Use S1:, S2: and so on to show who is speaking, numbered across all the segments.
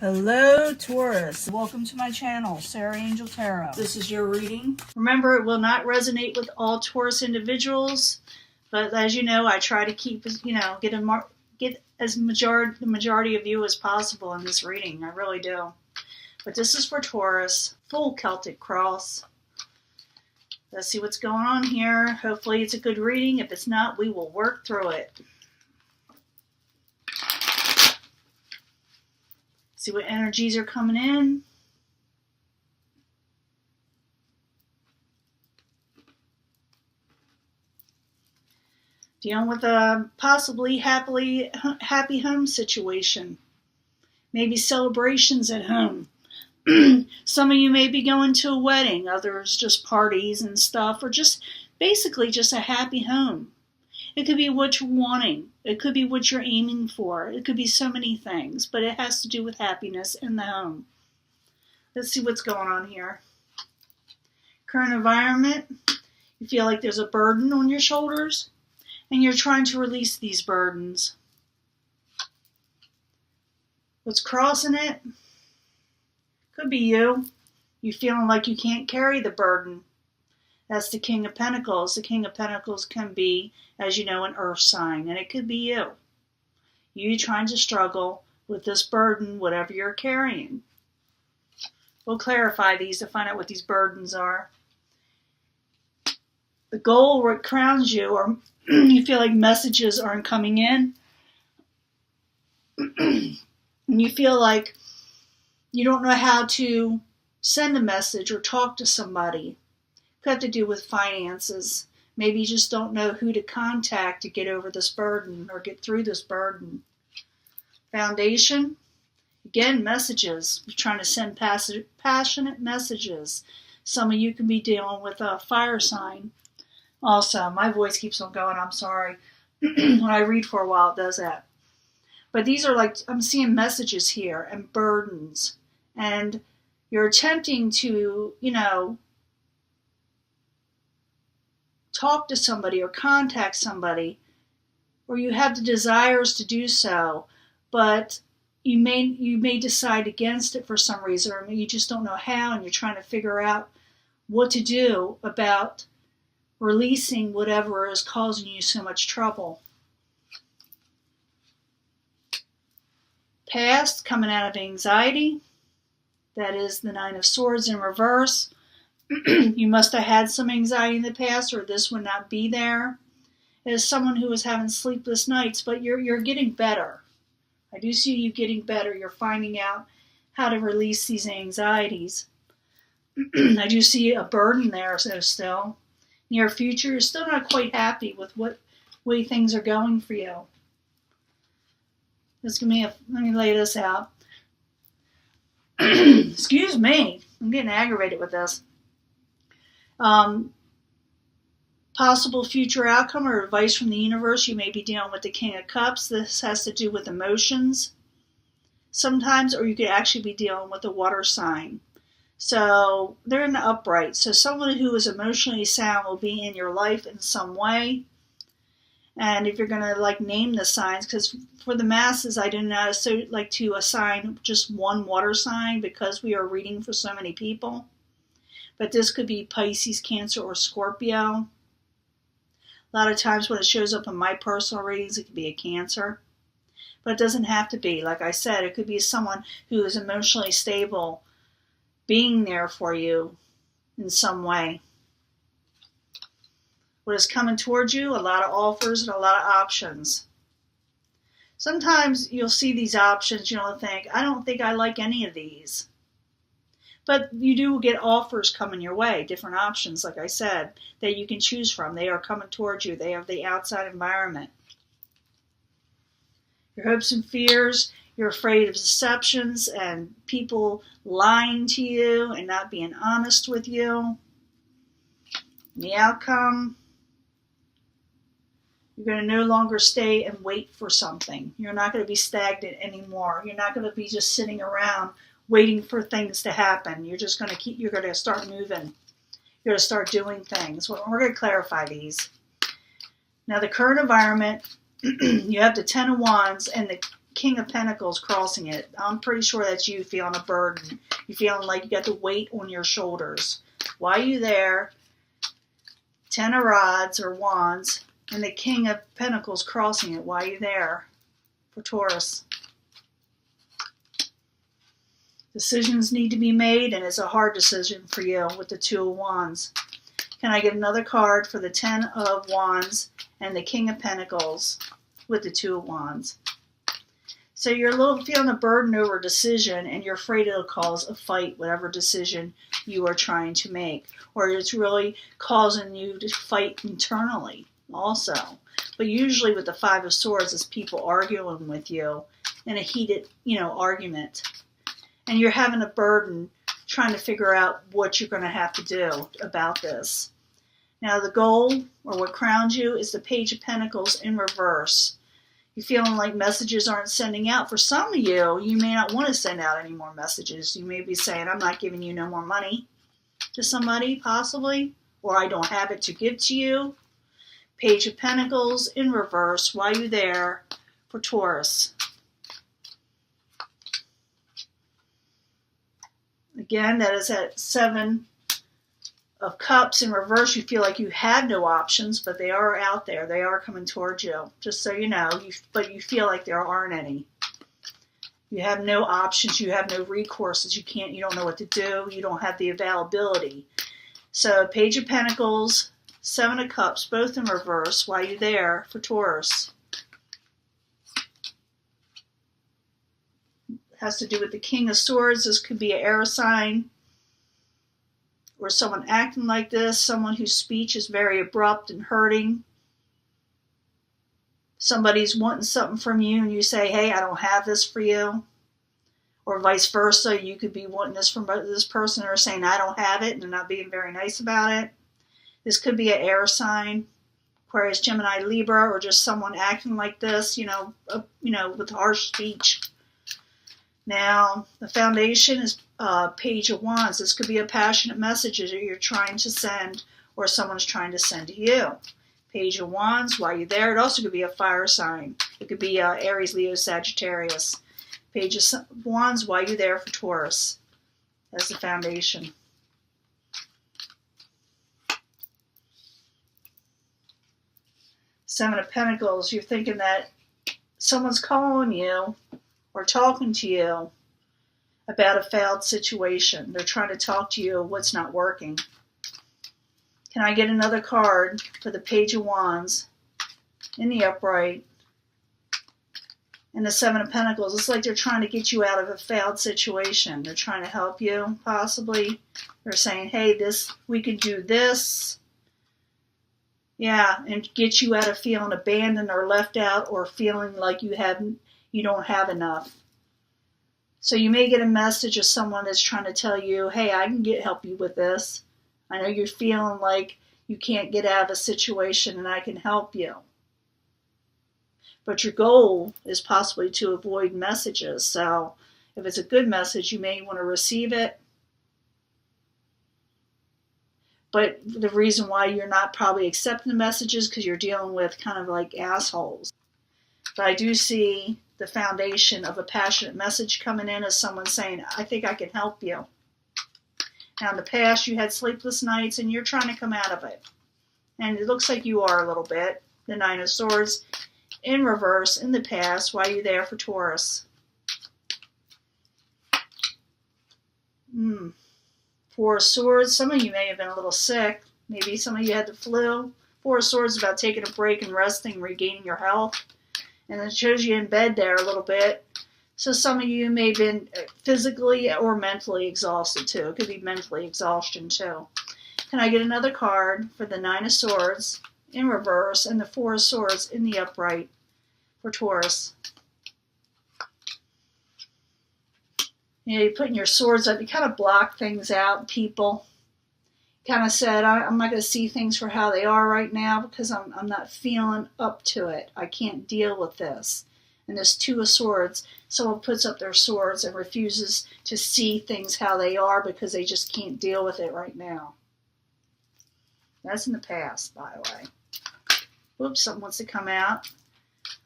S1: Hello, Taurus. Welcome to my channel, Sarah Angel Tarot. This is your reading. Remember, it will not resonate with all Taurus individuals, but as you know, I try to keep, get the majority of you as possible in this reading. I really do. But this is for Taurus, full Celtic cross. Let's see what's going on here. Hopefully it's a good reading. If it's not, we will work through it. See what energies are coming in. Dealing with a possibly happy home situation. Maybe celebrations at home. Some of you may be going to a wedding, others just parties and stuff, or just basically just a happy home. It could be what you're wanting. It could be what you're aiming for. It could be so many things, but it has to do with happiness in the home. Let's see what's going on here. Current environment, you feel like there's a burden on your shoulders, and you're trying to release these burdens. What's crossing it? Could be you. You feeling like you can't carry the burden. That's the King of Pentacles. The King of Pentacles can be, as you know, an earth sign, and it could be you. You trying to struggle with this burden, whatever you're carrying. We'll clarify these to find out what these burdens are. The goal where it crowns you, or you feel like messages aren't coming in, and you feel like you don't know how to send a message or talk to somebody. Could have to do with finances. Maybe you just don't know who to contact to get over this burden or get through this burden. Foundation, again, messages. You're trying to send passionate messages. Some of you can be dealing with a fire sign. Also, my voice keeps on going, I'm sorry. When I read for a while, it does that. But these are like, I'm seeing messages here and burdens. And you're attempting to, talk to somebody or contact somebody, or you have the desires to do so, but you may decide against it for some reason, or you just don't know how, and you're trying to figure out what to do about releasing whatever is causing you so much trouble. Past, coming out of anxiety. That is the Nine of Swords in reverse. You must have had some anxiety in the past, or this would not be there. As someone who was having sleepless nights, but you're getting better. I do see you getting better. You're finding out how to release these anxieties. I do see a burden there, so still. Near future, you're still not quite happy with what way things are going for you. Let me lay this out. Excuse me. I'm getting aggravated with this. Possible future outcome or advice from the universe. You may be dealing with the King of Cups. This has to do with emotions sometimes, or you could actually be dealing with a water sign. So they're in the upright. So someone who is emotionally sound will be in your life in some way. And if you're going to name the signs, because for the masses, I do not like to assign just one water sign because we are reading for so many people. But this could be Pisces, Cancer, or Scorpio. A lot of times when it shows up in my personal readings, it could be a Cancer. But it doesn't have to be. Like I said, it could be someone who is emotionally stable being there for you in some way. What is coming towards you? A lot of offers and a lot of options. Sometimes you'll see these options, you'll think, I don't think I like any of these. But you do get offers coming your way, different options, like I said, that you can choose from. They are coming towards you. They have the outside environment. Your hopes and fears, you're afraid of deceptions and people lying to you and not being honest with you. The outcome, you're going to no longer stay and wait for something. You're not going to be stagnant anymore. You're not going to be just sitting around waiting for things to happen. You're just going to you're going to start moving. You're going to start doing things. Well, we're going to clarify these. Now, the current environment, you have the Ten of Wands and the King of Pentacles crossing it. I'm pretty sure that's you feeling a burden. You're feeling like you got the weight on your shoulders. Why are you there? 10 of Rods or Wands and the King of Pentacles crossing it. Why are you there? For Taurus. Decisions need to be made, and it's a hard decision for you with the 2 of Wands. Can I get another card for the 10 of Wands and the King of Pentacles with the 2 of Wands? So you're a little feeling a burden over a decision, and you're afraid it'll cause a fight, whatever decision you are trying to make. Or it's really causing you to fight internally also. But usually with the 5 of Swords, it's people arguing with you in a heated, argument. And you're having a burden trying to figure out what you're going to have to do about this. Now the goal, or what crowns you, is the Page of Pentacles in reverse. You're feeling like messages aren't sending out. For some of you, you may not want to send out any more messages. You may be saying, I'm not giving you no more money to somebody, possibly, or I don't have it to give to you. Page of Pentacles in reverse. Why are you there? For Taurus. Again, that is at 7 of Cups in reverse. You feel like you have no options, but they are out there. They are coming towards you, just so you know. But you feel like there aren't any. You have no options. You have no recourses. You don't know what to do. You don't have the availability. So Page of Pentacles, 7 of Cups, both in reverse. Why are you there? For Taurus. Has to do with the King of Swords. This could be an air sign or someone acting like this, someone whose speech is very abrupt and hurting. Somebody's wanting something from you and you say, hey, I don't have this for you. Or vice versa, you could be wanting this from this person or saying, I don't have it, and they're not being very nice about it. This could be an air sign, Aquarius, Gemini, Libra, or just someone acting like this, with harsh speech. Now, the foundation is Page of Wands. This could be a passionate message that you're trying to send or someone's trying to send to you. Page of Wands, why are you there? It also could be a fire sign. It could be Aries, Leo, Sagittarius. Page of Wands, why are you there? For Taurus. That's the foundation. Seven of Pentacles, you're thinking that someone's calling you or talking to you about a failed situation. They're trying to talk to you what's not working. Can I get another card for the Page of Wands in the upright and the 7 of Pentacles? It's like they're trying to get you out of a failed situation. They're trying to help you, possibly. They're saying, hey, we can do this. Yeah, and get you out of feeling abandoned or left out or feeling like you don't have enough. So you may get a message of someone that's trying to tell you, hey, I can help you with this. I know you're feeling like you can't get out of a situation and I can help you. But your goal is possibly to avoid messages. So if it's a good message, you may want to receive it. But the reason why you're not probably accepting the messages because you're dealing with kind of like assholes. But I do see the foundation of a passionate message coming in as someone saying, I think I can help you. Now in the past you had sleepless nights and you're trying to come out of it. And it looks like you are a little bit. The 9 of Swords in reverse in the past. Why are you there? For Taurus? 4 of Swords. Some of you may have been a little sick. Maybe some of you had the flu. 4 of Swords is about taking a break and resting, regaining your health. And it shows you in bed there a little bit. So some of you may have been physically or mentally exhausted too. It could be mentally exhaustion too. Can I get another card for the 9 of Swords in reverse and the 4 of Swords in the upright for Taurus? You're putting your swords up. You kind of block things out, people. Kind of said, I'm not going to see things for how they are right now because I'm not feeling up to it. I can't deal with this. And this 2 of Swords, someone puts up their swords and refuses to see things how they are because they just can't deal with it right now. That's in the past, by the way. Whoops, something wants to come out.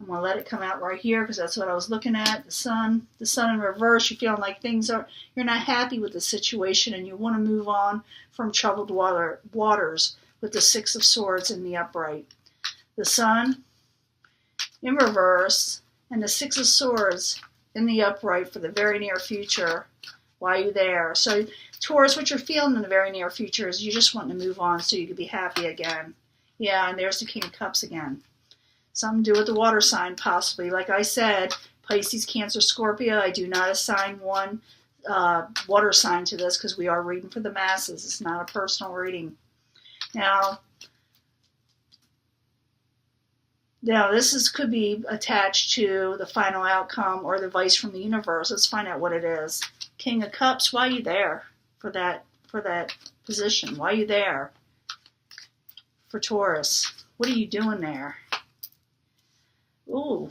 S1: I'm going to let it come out right here because that's what I was looking at. The sun in reverse. You're feeling like you're not happy with the situation and you want to move on from troubled waters with the Six of Swords in the upright. The sun in reverse and the Six of Swords in the upright for the very near future. Why are you there? So Taurus, what you're feeling in the very near future is you just want to move on so you can be happy again. Yeah, and there's the King of Cups again. Something to do with the water sign, possibly. Like I said, Pisces, Cancer, Scorpio, I do not assign one water sign to this because we are reading for the masses. It's not a personal reading. Now this could be attached to the final outcome or the advice from the universe. Let's find out what it is. King of Cups, why are you there for that position? Why are you there for Taurus? What are you doing there? Ooh.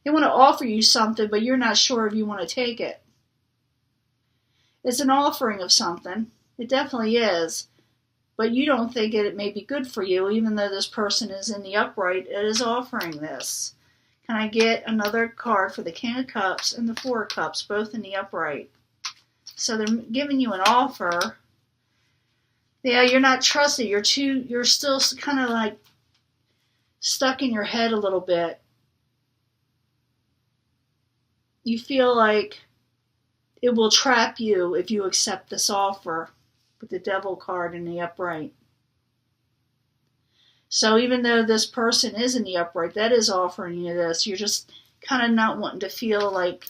S1: They want to offer you something, but you're not sure if you want to take it. It's an offering of something. It definitely is. But you don't think it may be good for you, even though this person is in the upright. It is offering this. Can I get another card for the King of Cups and the Four of Cups, both in the upright? So they're giving you an offer. Yeah, you're not trusted. You're still kind of like stuck in your head a little bit. You feel like it will trap you if you accept this offer with the Devil card in the upright. So even though this person is in the upright, that is offering you this, you're just kind of not wanting to feel like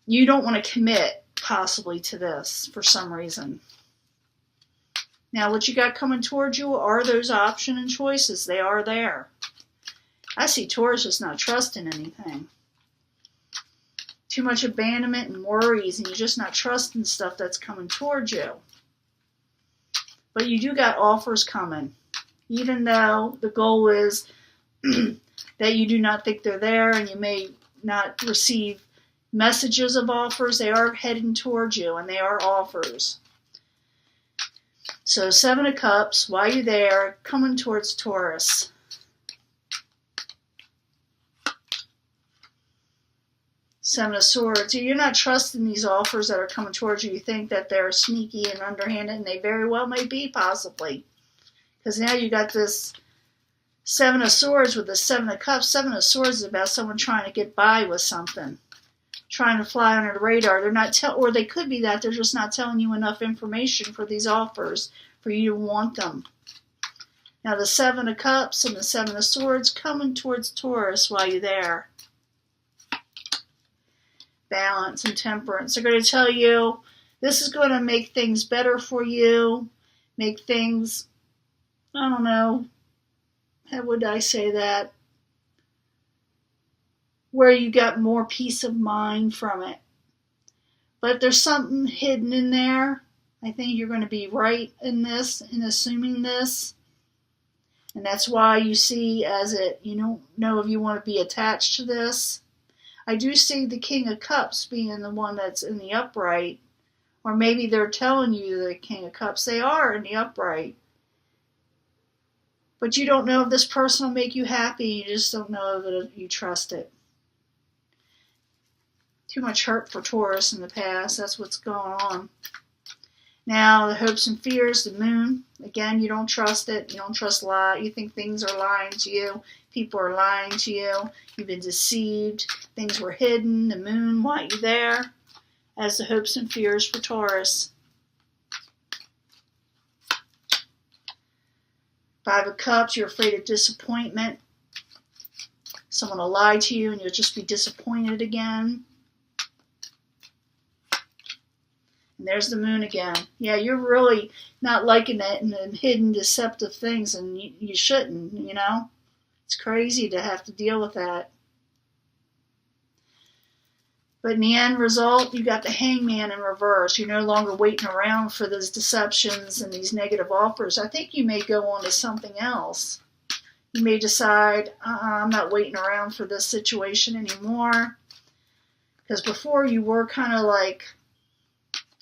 S1: you don't want to commit possibly to this for some reason. Now, what you got coming towards you are those options and choices. They are there. I see Taurus just not trusting anything. Too much abandonment and worries, and you're just not trusting stuff that's coming towards you. But you do got offers coming. Even though the goal is that you do not think they're there and you may not receive messages of offers, they are heading towards you and they are offers. So Seven of Cups, why are you there? Coming towards Taurus. Seven of Swords. You're not trusting these offers that are coming towards you. You think that they're sneaky and underhanded, and they very well may be, possibly. Because now you got this Seven of Swords with the Seven of Cups. Seven of Swords is about someone trying to get by with something. Trying to fly under the radar. They're not or they could be that they're just not telling you enough information for these offers for you to want them. Now the Seven of Cups and the Seven of Swords coming towards Taurus while you're there. Balance and temperance. They're going to tell you this is going to make things better for you. Make things, I don't know, how would I say that? Where you got more peace of mind from it. But if there's something hidden in there, I think you're going to be right in this, in assuming this. And that's why you see as it, you don't know if you want to be attached to this. I do see the King of Cups being the one that's in the upright. Or maybe they're telling you the King of Cups. They are in the upright. But you don't know if this person will make you happy. You just don't know if you trust it. Too much hurt for Taurus in the past. That's what's going on. Now, the hopes and fears, the moon. Again, you don't trust it. You don't trust lie. You think things are lying to you. People are lying to you. You've been deceived. Things were hidden. The moon, why are you there? As the hopes and fears for Taurus. Five of Cups, you're afraid of disappointment. Someone will lie to you and you'll just be disappointed again. And there's the moon again. Yeah, you're really not liking it and hidden deceptive things, and you shouldn't, you know. It's crazy to have to deal with that. But in the end result, you got the Hangman in reverse. You're no longer waiting around for those deceptions and these negative offers. I think you may go on to something else. You may decide, I'm not waiting around for this situation anymore. Because before you were kind of like,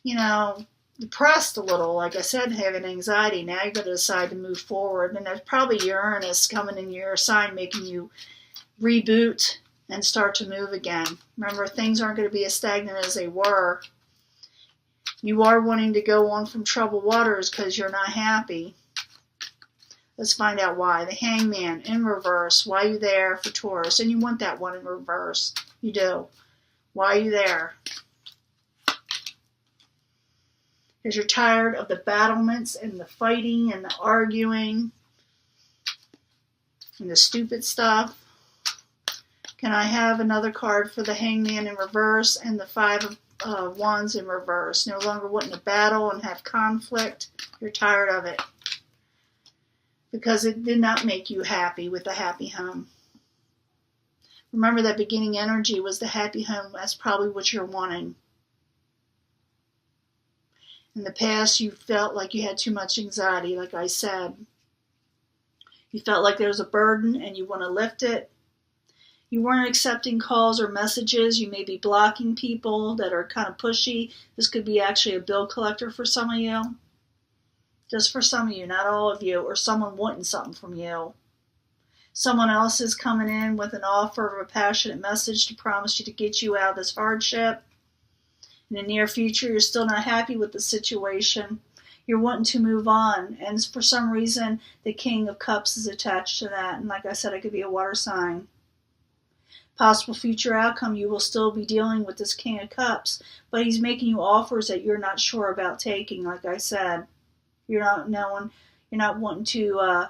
S1: you know, depressed a little, like I said, having anxiety. Now you're going to decide to move forward. And there's probably Uranus coming in your sign, making you reboot and start to move again. Remember, things aren't going to be as stagnant as they were. You are wanting to go on from troubled waters because you're not happy. Let's find out why. The Hangman in reverse. Why are you there for Taurus? And you want that one in reverse. You do. Why are you there? Because you're tired of the battlements and the fighting and the arguing and the stupid stuff. Can I have another card for the Hangman in reverse and the Five of Wands in reverse? No longer wanting to battle and have conflict. You're tired of it. Because it did not make you happy with the happy home. Remember, that beginning energy was the happy home. That's probably what you're wanting. In the past, you felt like you had too much anxiety, like I said. You felt like there was a burden and you want to lift it. You weren't accepting calls or messages. You may be blocking people that are kind of pushy. This could be actually a bill collector for some of you. Just for some of you, not all of you, or someone wanting something from you. Someone else is coming in with an offer of a passionate message to promise you to get you out of this hardship. In the near future, you're still not happy with the situation. You're wanting to move on, and for some reason, the King of Cups is attached to that. And like I said, it could be a water sign. Possible future outcome, you will still be dealing with this King of Cups, but he's making you offers that you're not sure about taking, like I said. You're not wanting to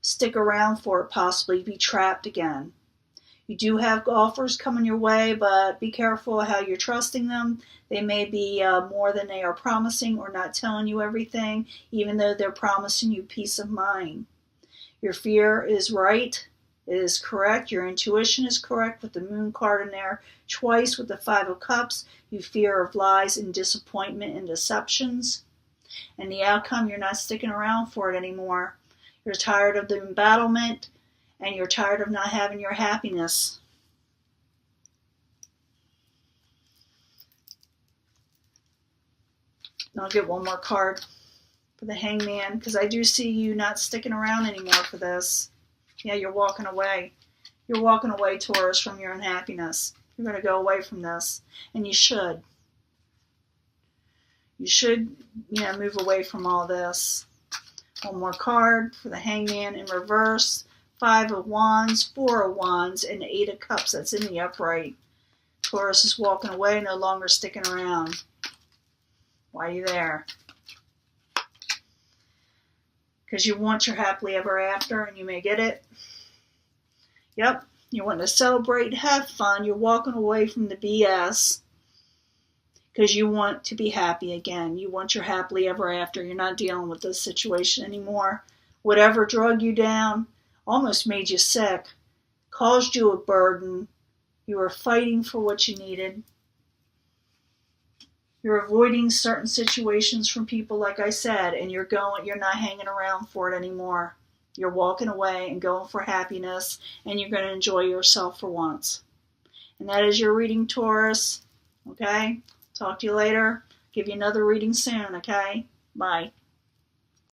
S1: stick around for it, possibly be trapped again. You do have offers coming your way, but be careful how you're trusting them. They may be more than they are promising or not telling you everything, even though they're promising you peace of mind. Your fear is right. It is correct. Your intuition is correct with the Moon card in there twice with the Five of Cups. You fear of lies and disappointment and deceptions. And the outcome, you're not sticking around for it anymore. You're tired of the embattlement and you're tired of not having your happiness. And I'll get one more card for the Hangman because I do see you not sticking around anymore for this. Yeah, you're walking away. You're walking away, Taurus, from your unhappiness. You're going to go away from this. And you should. You should, move away from all this. One more card for the Hangman in reverse. Five of Wands, Four of Wands, and the Eight of Cups. That's in the upright. Taurus is walking away, no longer sticking around. Why are you there? Because you want your happily ever after, and you may get it. Yep, you want to celebrate, have fun. You're walking away from the BS because you want to be happy again. You want your happily ever after. You're not dealing with this situation anymore. Whatever drug you down, almost made you sick, caused you a burden. You were fighting for what you needed. You're avoiding certain situations from people, like I said, and you're not hanging around for it anymore. You're walking away and going for happiness, and you're going to enjoy yourself for once. And that is your reading, Taurus. Okay? Talk to you later. Give you another reading soon, okay? Bye.